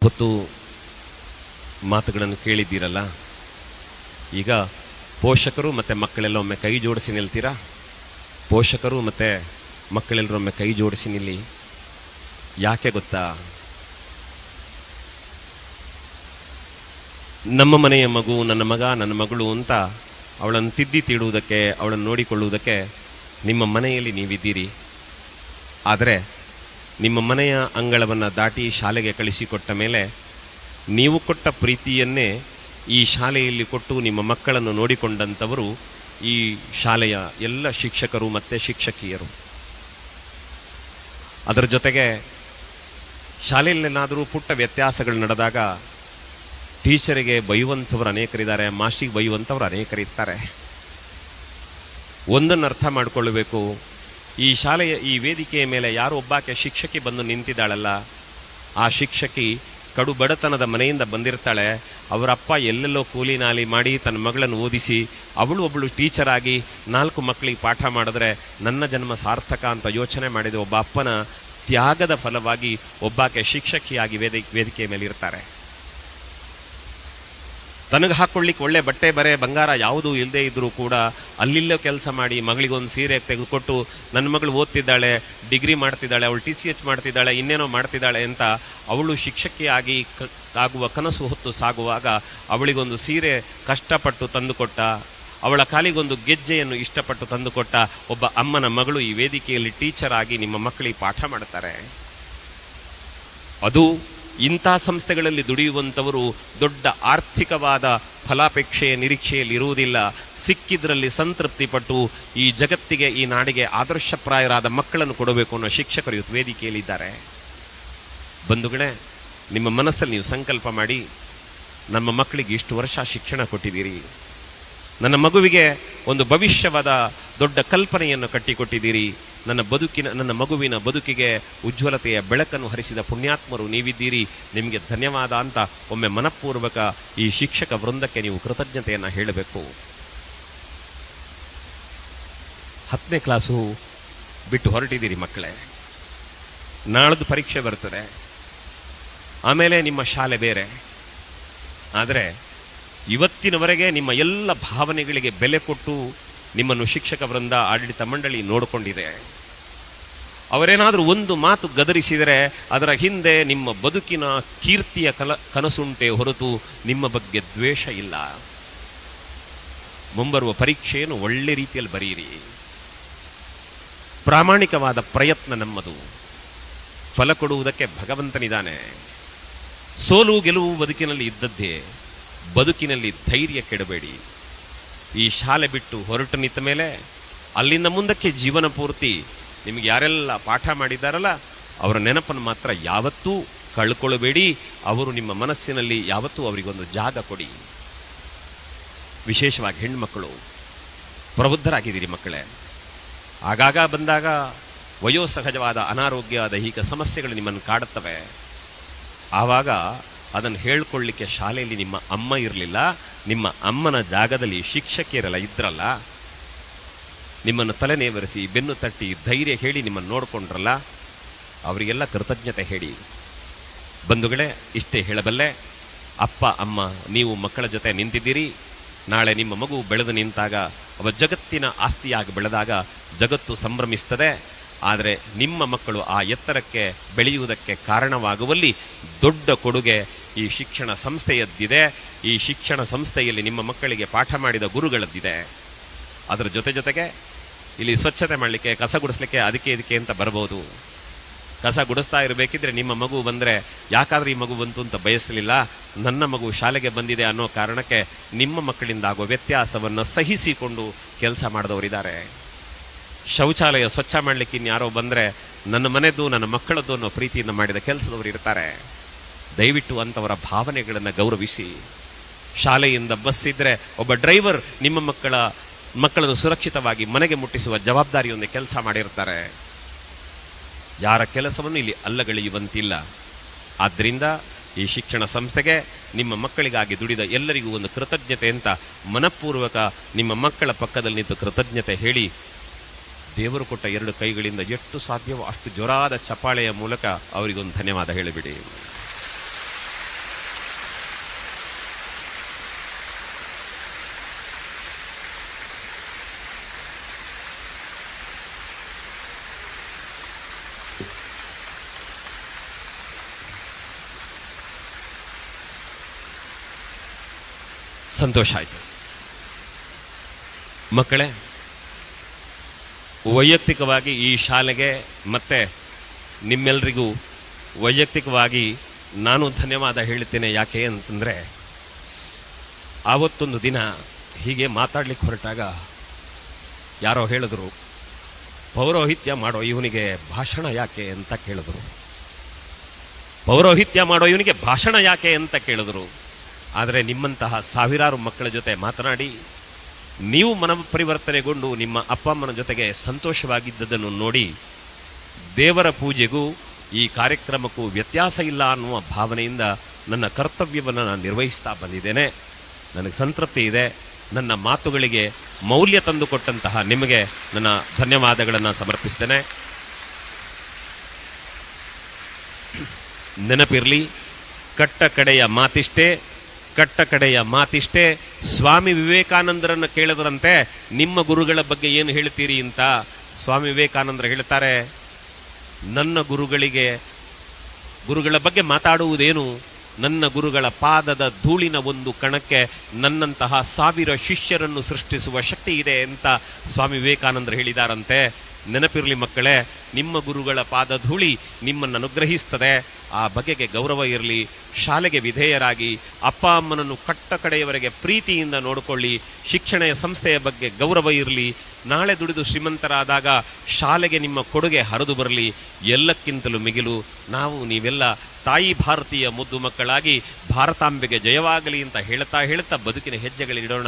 ಹೊತ್ತು ಮಾತುಗಳನ್ನು ಕೇಳಿದ್ದೀರಲ್ಲ. ಈಗ ಪೋಷಕರು ಮತ್ತು ಮಕ್ಕಳೆಲ್ಲ ಒಮ್ಮೆ ಕೈ ಜೋಡಿಸಿ ನಿಲ್ತೀರಾ? ಪೋಷಕರು ಮತ್ತು ಮಕ್ಕಳೆಲ್ಲರೊಮ್ಮೆ ಕೈ ಜೋಡಿಸಿ ನಿಲ್ಲಿ. ಯಾಕೆ ಗೊತ್ತಾ? ನಮ್ಮ ಮನೆಯ ಮಗು, ನನ್ನ ಮಗ, ನನ್ನ ಮಗಳು ಅಂತ ಅವಳನ್ನು ತಿದ್ದಿ ತೀಡುವುದಕ್ಕೆ, ಅವಳನ್ನು ನೋಡಿಕೊಳ್ಳುವುದಕ್ಕೆ ನಿಮ್ಮ ಮನೆಯಲ್ಲಿ ನೀವಿದ್ದೀರಿ. ಆದರೆ ನಿಮ್ಮ ಮನೆಯ ಅಂಗಳವನ್ನು ದಾಟಿ ಶಾಲೆಗೆ ಕಳಿಸಿಕೊಟ್ಟ ಮೇಲೆ ನೀವು ಕೊಟ್ಟ ಪ್ರೀತಿಯನ್ನೇ ಈ ಶಾಲೆಯಲ್ಲಿ ಕೊಟ್ಟು ನಿಮ್ಮ ಮಕ್ಕಳನ್ನು ನೋಡಿಕೊಂಡಂಥವರು ಈ ಶಾಲೆಯ ಎಲ್ಲ ಶಿಕ್ಷಕರು ಮತ್ತು ಶಿಕ್ಷಕಿಯರು. ಅದರ ಜೊತೆಗೆ ಶಾಲೆಯಲ್ಲೇನಾದರೂ ಪುಟ್ಟ ವ್ಯತ್ಯಾಸಗಳು ನಡೆದಾಗ ಟೀಚರಿಗೆ ಬೈಯುವಂಥವ್ರು ಅನೇಕರಿದ್ದಾರೆ, ಮಾಸ್ಟಿಗೆ ಬೈಯುವಂಥವ್ರು ಅನೇಕರಿರ್ತಾರೆ. ಒಂದನ್ನು ಅರ್ಥ ಮಾಡಿಕೊಳ್ಳಬೇಕು, ಈ ಶಾಲೆಯ ಈ ವೇದಿಕೆಯ ಮೇಲೆ ಯಾರು ಒಬ್ಬಾಕೆ ಶಿಕ್ಷಕಿ ಬಂದು ನಿಂತಿದ್ದಾಳಲ್ಲ, ಆ ಶಿಕ್ಷಕಿ ಕಡು ಬಡತನದ ಮನೆಯಿಂದ ಬಂದಿರ್ತಾಳೆ. ಅವರಪ್ಪ ಎಲ್ಲೆಲ್ಲೋ ಕೂಲಿ ನಾಲಿ ಮಾಡಿ ತನ್ನ ಮಗಳನ್ನು ಓದಿಸಿ ಒಬ್ಬಳು ಟೀಚರ್ ಆಗಿ 4 ಮಕ್ಕಳಿಗೆ ಪಾಠ ಮಾಡಿದ್ರೆ ನನ್ನ ಜನ್ಮ ಸಾರ್ಥಕ ಅಂತ ಯೋಚನೆ ಮಾಡಿದ ಒಬ್ಬ ಅಪ್ಪನ ತ್ಯಾಗದ ಫಲವಾಗಿ ಒಬ್ಬಾಕೆ ಶಿಕ್ಷಕಿಯಾಗಿ ವೇದಿಕೆಯ ಮೇಲೆ ಇರ್ತಾರೆ. ತನಗೆ ಹಾಕ್ಕೊಳ್ಳಿಕ್ಕೆ ಒಳ್ಳೆ ಬಟ್ಟೆ ಬರೆ ಬಂಗಾರ ಯಾವುದೂ ಇಲ್ಲದೆ ಇದ್ದರೂ ಕೂಡ ಅಲ್ಲಿಲ್ಲೋ ಕೆಲಸ ಮಾಡಿ ಮಗಳಿಗೊಂದು ಸೀರೆ ತೆಗೆದುಕೊಟ್ಟು ನನ್ನ ಮಗಳು ಓದ್ತಿದ್ದಾಳೆ, ಡಿಗ್ರಿ ಮಾಡ್ತಿದ್ದಾಳೆ, ಅವಳು TCH ಮಾಡ್ತಿದ್ದಾಳೆ, ಇನ್ನೇನೋ ಮಾಡ್ತಿದ್ದಾಳೆ ಅಂತ ಅವಳು ಶಿಕ್ಷಕಿಯಾಗಿ ಆಗುವ ಕನಸು ಹೊತ್ತು ಸಾಗುವಾಗ ಅವಳಿಗೊಂದು ಸೀರೆ ಕಷ್ಟಪಟ್ಟು ತಂದುಕೊಟ್ಟ, ಅವಳ ಕಾಲಿಗೊಂದು ಗೆಜ್ಜೆಯನ್ನು ಇಷ್ಟಪಟ್ಟು ತಂದುಕೊಟ್ಟ ಒಬ್ಬ ಅಮ್ಮನ ಮಗಳು ಈ ವೇದಿಕೆಯಲ್ಲಿ ಟೀಚರ್ ಆಗಿ ನಿಮ್ಮ ಮಕ್ಕಳಿಗೆ ಪಾಠ ಮಾಡ್ತಾರೆ. ಅದು ಇಂಥ ಸಂಸ್ಥೆಗಳಲ್ಲಿ ದುಡಿಯುವಂಥವರು ದೊಡ್ಡ ಆರ್ಥಿಕವಾದ ಫಲಾಪೇಕ್ಷೆಯ ನಿರೀಕ್ಷೆಯಲ್ಲಿ ಇರುವುದಿಲ್ಲ. ಸಿಕ್ಕಿದ್ರಲ್ಲಿ ಸಂತೃಪ್ತಿಪಟ್ಟು ಈ ಜಗತ್ತಿಗೆ, ಈ ನಾಡಿಗೆ ಆದರ್ಶಪ್ರಾಯರಾದ ಮಕ್ಕಳನ್ನು ಕೊಡಬೇಕು ಅನ್ನೋ ಶಿಕ್ಷಕರು ಇವತ್ತು ವೇದಿಕೆಯಲ್ಲಿದ್ದಾರೆ. ಬಂಧುಗಳೇ, ನಿಮ್ಮ ಮನಸ್ಸಲ್ಲಿ ನೀವು ಸಂಕಲ್ಪ ಮಾಡಿ, ನಮ್ಮ ಮಕ್ಕಳಿಗೆ ಇಷ್ಟು ವರ್ಷ ಶಿಕ್ಷಣ ಕೊಟ್ಟಿದ್ದೀರಿ, ನನ್ನ ಮಗುವಿಗೆ ಒಂದು ಭವಿಷ್ಯವಾದ ದೊಡ್ಡ ಕಲ್ಪನೆಯನ್ನು ಕಟ್ಟಿಕೊಟ್ಟಿದ್ದೀರಿ, ನನ್ನ ಮಗುವಿನ ಬದುಕಿಗೆ ಉಜ್ವಲತೆಯ ಬೆಳಕನ್ನು ಹರಿಸಿದ ಪುಣ್ಯಾತ್ಮರು ನೀವಿದ್ದೀರಿ, ನಿಮಗೆ ಧನ್ಯವಾದ ಅಂತ ಒಮ್ಮೆ ಮನಪೂರ್ವಕ ಈ ಶಿಕ್ಷಕ ವೃಂದಕ್ಕೆ ನೀವು ಕೃತಜ್ಞತೆಯನ್ನು ಹೇಳಬೇಕು. 10ನೇ ಕ್ಲಾಸು ಬಿಟ್ಟು ಹೊರಟಿದ್ದೀರಿ ಮಕ್ಕಳೇ, ನಾಳದ್ದು ಪರೀಕ್ಷೆ ಬರ್ತದೆ, ಆಮೇಲೆ ನಿಮ್ಮ ಶಾಲೆ ಬೇರೆ. ಆದರೆ ಇವತ್ತಿನವರೆಗೆ ನಿಮ್ಮ ಎಲ್ಲ ಭಾವನೆಗಳಿಗೆ ಬೆಲೆ ಕೊಟ್ಟು ನಿಮ್ಮನ್ನು ಶಿಕ್ಷಕ ವೃಂದ, ಆಡಳಿತ ಮಂಡಳಿ ನೋಡಿಕೊಂಡಿದೆ. ಅವರೇನಾದರೂ ಒಂದು ಮಾತು ಗದರಿಸಿದರೆ ಅದರ ಹಿಂದೆ ನಿಮ್ಮ ಬದುಕಿನ ಕೀರ್ತಿಯ ಕನಸುಂಟೆ ಹೊರತು ನಿಮ್ಮ ಬಗ್ಗೆ ದ್ವೇಷ ಇಲ್ಲ. ಮುಂಬರುವ ಪರೀಕ್ಷೆಯನ್ನು ಒಳ್ಳೆ ರೀತಿಯಲ್ಲಿ ಬರೆಯಿರಿ. ಪ್ರಾಮಾಣಿಕವಾದ ಪ್ರಯತ್ನ ನಮ್ಮದು. ಫಲ ಕೊಡುವುದಕ್ಕೆ ಭಗವಂತನಿದ್ದಾನೆ. ಸೋಲು ಗೆಲುವು ಬದುಕಿನಲ್ಲಿ ಇದ್ದದ್ದೇ. ಬದುಕಿನಲ್ಲಿ ಧೈರ್ಯ ಕೆಡಬೇಡಿ. ಈ ಶಾಲೆ ಬಿಟ್ಟು ಹೊರಟು ನಿಂತ ಮೇಲೆ ಅಲ್ಲಿಂದ ಮುಂದಕ್ಕೆ ಜೀವನ ಪೂರ್ತಿ ನಿಮಗೆ ಯಾರೆಲ್ಲ ಪಾಠ ಮಾಡಿದ್ದಾರಲ್ಲ ಅವರ ನೆನಪನ್ನು ಮಾತ್ರ ಯಾವತ್ತೂ ಕಳ್ಕೊಳ್ಳಬೇಡಿ. ಅವರು ನಿಮ್ಮ ಮನಸ್ಸಿನಲ್ಲಿ ಯಾವತ್ತೂ ಅವರಿಗೊಂದು ಜಾಗ ಕೊಡಿ. ವಿಶೇಷವಾಗಿ ಹೆಣ್ಮಕ್ಕಳು ಪ್ರಬುದ್ಧರಾಗಿದ್ದೀರಿ ಮಕ್ಕಳೇ. ಆಗಾಗ ಬಂದಾಗ ವಯೋಸಹಜವಾದ ಅನಾರೋಗ್ಯ, ದೈಹಿಕ ಸಮಸ್ಯೆಗಳು ನಿಮ್ಮನ್ನು ಕಾಡುತ್ತವೆ. ಆವಾಗ ಅದನ್ನು ಹೇಳ್ಕೊಳ್ಳಿಕ್ಕೆ ಶಾಲೆಯಲ್ಲಿ ನಿಮ್ಮ ಅಮ್ಮ ಇರಲಿಲ್ಲ, ನಿಮ್ಮ ಅಮ್ಮನ ಜಾಗದಲ್ಲಿ ಶಿಕ್ಷಕಿಯರೆಲ್ಲ ಇದ್ರಲ್ಲ, ನಿಮ್ಮನ್ನು ತಲೆನೇವರಿಸಿ ಬೆನ್ನು ತಟ್ಟಿ ಧೈರ್ಯ ಹೇಳಿ ನಿಮ್ಮನ್ನು ನೋಡಿಕೊಂಡ್ರಲ್ಲ, ಅವರಿಗೆಲ್ಲ ಕೃತಜ್ಞತೆ ಹೇಳಿ. ಬಂಧುಗಳೇ, ಇಷ್ಟೇ ಹೇಳಬಲ್ಲೆ. ಅಪ್ಪ ಅಮ್ಮ ನೀವು ಮಕ್ಕಳ ಜೊತೆ ನಿಂತಿದ್ದೀರಿ. ನಾಳೆ ನಿಮ್ಮ ಮಗು ಬೆಳೆದು ನಿಂತಾಗ, ಅವ ಜಗತ್ತಿನ ಆಸ್ತಿಯಾಗಿ ಬೆಳೆದಾಗ ಜಗತ್ತು ಸಂಭ್ರಮಿಸ್ತದೆ. ಆದರೆ ನಿಮ್ಮ ಮಕ್ಕಳು ಆ ಎತ್ತರಕ್ಕೆ ಬೆಳೆಯುವುದಕ್ಕೆ ಕಾರಣವಾಗುವಲ್ಲಿ ದೊಡ್ಡ ಕೊಡುಗೆ ಈ ಶಿಕ್ಷಣ ಸಂಸ್ಥೆಯದ್ದಿದೆ. ಈ ಶಿಕ್ಷಣ ಸಂಸ್ಥೆಯಲ್ಲಿ ನಿಮ್ಮ ಮಕ್ಕಳಿಗೆ ಪಾಠ ಮಾಡಿದ ಗುರುಗಳದ್ದಿದೆ. ಅದರ ಜೊತೆಗೆ ಇಲ್ಲಿ ಸ್ವಚ್ಛತೆ ಮಾಡಲಿಕ್ಕೆ, ಕಸ ಗುಡಿಸ್ಲಿಕ್ಕೆ ಅದಕ್ಕೆ ಇದಕ್ಕೆ ಅಂತ ಬರ್ಬೋದು. ಕಸ ಗುಡಿಸ್ತಾ ಇರಬೇಕಿದ್ರೆ ನಿಮ್ಮ ಮಗು ಬಂದರೆ ಯಾಕಾದ್ರೆ ಈ ಮಗು ಬಂತು ಅಂತ ಬಯಸಲಿಲ್ಲ, ನನ್ನ ಮಗು ಶಾಲೆಗೆ ಬಂದಿದೆ ಅನ್ನೋ ಕಾರಣಕ್ಕೆ ನಿಮ್ಮ ಮಕ್ಕಳಿಂದ ಆಗುವ ವ್ಯತ್ಯಾಸವನ್ನು ಸಹಿಸಿಕೊಂಡು ಕೆಲಸ ಮಾಡಿದವರಿದ್ದಾರೆ. ಶೌಚಾಲಯ ಸ್ವಚ್ಛ ಮಾಡಲಿಕ್ಕೆ ಇನ್ಯಾರೋ ಬಂದರೆ ನನ್ನ ಮನೆದು ನನ್ನ ಮಕ್ಕಳದ್ದು ಅನ್ನೋ ಪ್ರೀತಿಯಿಂದ ಮಾಡಿದ ಕೆಲಸದವರು ಇರ್ತಾರೆ. ದಯವಿಟ್ಟು ಅಂಥವರ ಭಾವನೆಗಳನ್ನು ಗೌರವಿಸಿ. ಶಾಲೆಯಿಂದ ಬಸ್ ಇದ್ದರೆ ಒಬ್ಬ ಡ್ರೈವರ್ ನಿಮ್ಮ ಮಕ್ಕಳನ್ನು ಸುರಕ್ಷಿತವಾಗಿ ಮನೆಗೆ ಮುಟ್ಟಿಸುವ ಜವಾಬ್ದಾರಿಯೊಂದೇ ಕೆಲಸ ಮಾಡಿರ್ತಾರೆ. ಯಾರ ಕೆಲಸವನ್ನು ಇಲ್ಲಿ ಅಲ್ಲಗಳೆಯುವಂತಿಲ್ಲ. ಆದ್ದರಿಂದ ಈ ಶಿಕ್ಷಣ ಸಂಸ್ಥೆಗೆ, ನಿಮ್ಮ ಮಕ್ಕಳಿಗಾಗಿ ದುಡಿದ ಎಲ್ಲರಿಗೂ ಒಂದು ಕೃತಜ್ಞತೆ ಅಂತ ಮನಪೂರ್ವಕ ನಿಮ್ಮ ಮಕ್ಕಳ ಪಕ್ಕದಲ್ಲಿ ನಿಂತು ಕೃತಜ್ಞತೆ ಹೇಳಿ, ದೇವರು ಕೊಟ್ಟ 2 ಕೈಗಳಿಂದ ಎಷ್ಟು ಸಾಧ್ಯವೋ ಅಷ್ಟು ಜೋರಾದ ಚಪ್ಪಾಳೆಯ ಮೂಲಕ ಅವರಿಗೊಂದು ಧನ್ಯವಾದ ಹೇಳಿಬಿಡಿ. ಸಂತೋಷ ಆಯಿತು. ಮಕ್ಕಳೇ, ವೈಯಕ್ತಿಕವಾಗಿ ಈ ಶಾಲೆಗೆ ಮತ್ತು ನಿಮ್ಮೆಲ್ಲರಿಗೂ ವೈಯಕ್ತಿಕವಾಗಿ ನಾನು ಧನ್ಯವಾದ ಹೇಳ್ತೇನೆ. ಯಾಕೆ ಅಂತಂದರೆ, ಆವತ್ತೊಂದು ದಿನ ಹೀಗೆ ಮಾತಾಡ್ಲಿಕ್ಕೆ ಹೊರಟಾಗ ಯಾರೋ ಹೇಳಿದ್ರು, ಪೌರೋಹಿತ್ಯ ಮಾಡೋ ಇವನಿಗೆ ಭಾಷಣ ಯಾಕೆ ಅಂತ ಕೇಳಿದ್ರು. ಪೌರೋಹಿತ್ಯ ಮಾಡೋ ಇವನಿಗೆ ಭಾಷಣ ಯಾಕೆ ಅಂತ ಕೇಳಿದ್ರು. ಆದರೆ ನಿಮ್ಮಂತಹ ಸಾವಿರಾರು ಮಕ್ಕಳ ಜೊತೆ ಮಾತನಾಡಿ ನೀವು ಮನಪರಿವರ್ತನೆಗೊಂಡು ನಿಮ್ಮ ಅಪ್ಪ ಅಮ್ಮನ ಜೊತೆಗೆ ಸಂತೋಷವಾಗಿದ್ದದನ್ನು ನೋಡಿ ದೇವರ ಪೂಜೆಗೂ ಈ ಕಾರ್ಯಕ್ರಮಕ್ಕೂ ವ್ಯತ್ಯಾಸ ಇಲ್ಲ ಅನ್ನುವ ಭಾವನೆಯಿಂದ ನನ್ನ ಕರ್ತವ್ಯವನ್ನು ನಾನು ನಿರ್ವಹಿಸ್ತಾ ಬಂದಿದ್ದೇನೆ. ನನಗೆ ಸಂತೃಪ್ತಿ ಇದೆ. ನನ್ನ ಮಾತುಗಳಿಗೆ ಮೌಲ್ಯ ತಂದುಕೊಟ್ಟಂತಹ ನಿಮಗೆ ನನ್ನ ಧನ್ಯವಾದಗಳನ್ನು ಸಮರ್ಪಿಸ್ತೇನೆ. ನೆನಪಿರಲಿ, ಕಟ್ಟ ಕಡೆಯ ಮಾತಿಷ್ಟೇ ಸ್ವಾಮಿ ವಿವೇಕಾನಂದರನ್ನು ಕೇಳಿದ್ರಂತೆ, ನಿಮ್ಮ ಗುರುಗಳ ಬಗ್ಗೆ ಏನು ಹೇಳ್ತೀರಿ ಅಂತ. ಸ್ವಾಮಿ ವಿವೇಕಾನಂದರು ಹೇಳ್ತಾರೆ, ನನ್ನ ಗುರುಗಳ ಬಗ್ಗೆ ಮಾತಾಡುವುದೇನು, ನನ್ನ ಗುರುಗಳ ಪಾದದ ಧೂಳಿನ ಒಂದು ಕಣಕ್ಕೆ ನನ್ನಂತಹ 1000 ಶಿಷ್ಯರನ್ನು ಸೃಷ್ಟಿಸುವ ಶಕ್ತಿ ಇದೆ ಅಂತ ಸ್ವಾಮಿ ವಿವೇಕಾನಂದರು ಹೇಳಿದಾರಂತೆ. ನೆನಪಿರಲಿ ಮಕ್ಕಳೇ, ನಿಮ್ಮ ಗುರುಗಳ ಪಾದ ಧೂಳಿ ನಿಮ್ಮನ್ನು ಅನುಗ್ರಹಿಸ್ತದೆ. ಆ ಬಗೆಗೆ ಗೌರವ ಇರಲಿ. ಶಾಲೆಗೆ ವಿಧೇಯರಾಗಿ ಅಪ್ಪ ಅಮ್ಮನನ್ನು ಕಟ್ಟ ಕಡೆಯವರೆಗೆ ಪ್ರೀತಿಯಿಂದ ನೋಡಿಕೊಳ್ಳಿ. ಶಿಕ್ಷಣ ಸಂಸ್ಥೆಯ ಬಗ್ಗೆ ಗೌರವ ಇರಲಿ. ನಾಳೆ ದುಡಿದು ಶ್ರೀಮಂತರಾದಾಗ ಶಾಲೆಗೆ ನಿಮ್ಮ ಕೊಡುಗೆ ಹರಿದು ಬರಲಿ. ಎಲ್ಲಕ್ಕಿಂತಲೂ ಮಿಗಿಲು ನೀವೆಲ್ಲ ತಾಯಿ ಭಾರತೀಯ ಮುದ್ದು ಮಕ್ಕಳಾಗಿ ಭಾರತಾಂಬೆಗೆ ಜಯವಾಗಲಿ ಅಂತ ಹೇಳ್ತಾ ಬದುಕಿನ ಹೆಜ್ಜೆಗಳಿಡೋಣ.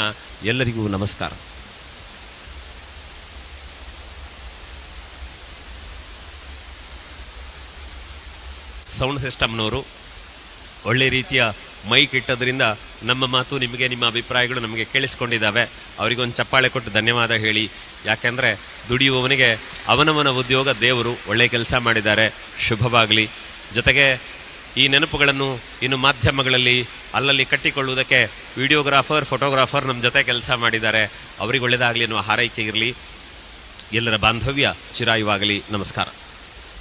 ಎಲ್ಲರಿಗೂ ನಮಸ್ಕಾರ. ಸೌಂಡ್ ಸಿಸ್ಟಮ್ನವರು ಒಳ್ಳೆ ರೀತಿಯ ಮೈಕ್ ಇಟ್ಟದ್ರಿಂದ ನಮ್ಮ ಮಾತು ನಿಮಗೆ, ನಿಮ್ಮ ಅಭಿಪ್ರಾಯಗಳು ನಮಗೆ ಕೇಳಿಸ್ಕೊಂಡಿದ್ದಾವೆ. ಅವರಿಗೊಂದು ಚಪ್ಪಾಳೆ ಕೊಟ್ಟು ಧನ್ಯವಾದ ಹೇಳಿ. ಯಾಕೆಂದರೆ ದುಡಿಯುವವನಿಗೆ ಅವನವನ ಉದ್ಯೋಗ ದೇವರು. ಒಳ್ಳೆ ಕೆಲಸ ಮಾಡಿದ್ದಾರೆ, ಶುಭವಾಗಲಿ. ಜೊತೆಗೆ ಈ ನೆನಪುಗಳನ್ನು ಇನ್ನು ಮಾಧ್ಯಮಗಳಲ್ಲಿ ಅಲ್ಲಲ್ಲಿ ಕಟ್ಟಿಕೊಳ್ಳುವುದಕ್ಕೆ ವಿಡಿಯೋಗ್ರಾಫರ್, ಫೋಟೋಗ್ರಾಫರ್ ನಮ್ಮ ಜೊತೆ ಕೆಲಸ ಮಾಡಿದ್ದಾರೆ. ಅವರಿಗೆ ಒಳ್ಳೆಯದಾಗಲಿ ಅನ್ನುವ ಹಾರೈಕೆ ಇರಲಿ. ಎಲ್ಲರ ಬಾಂಧವ್ಯ ಚಿರಾಯುವಾಗಲಿ. ನಮಸ್ಕಾರ.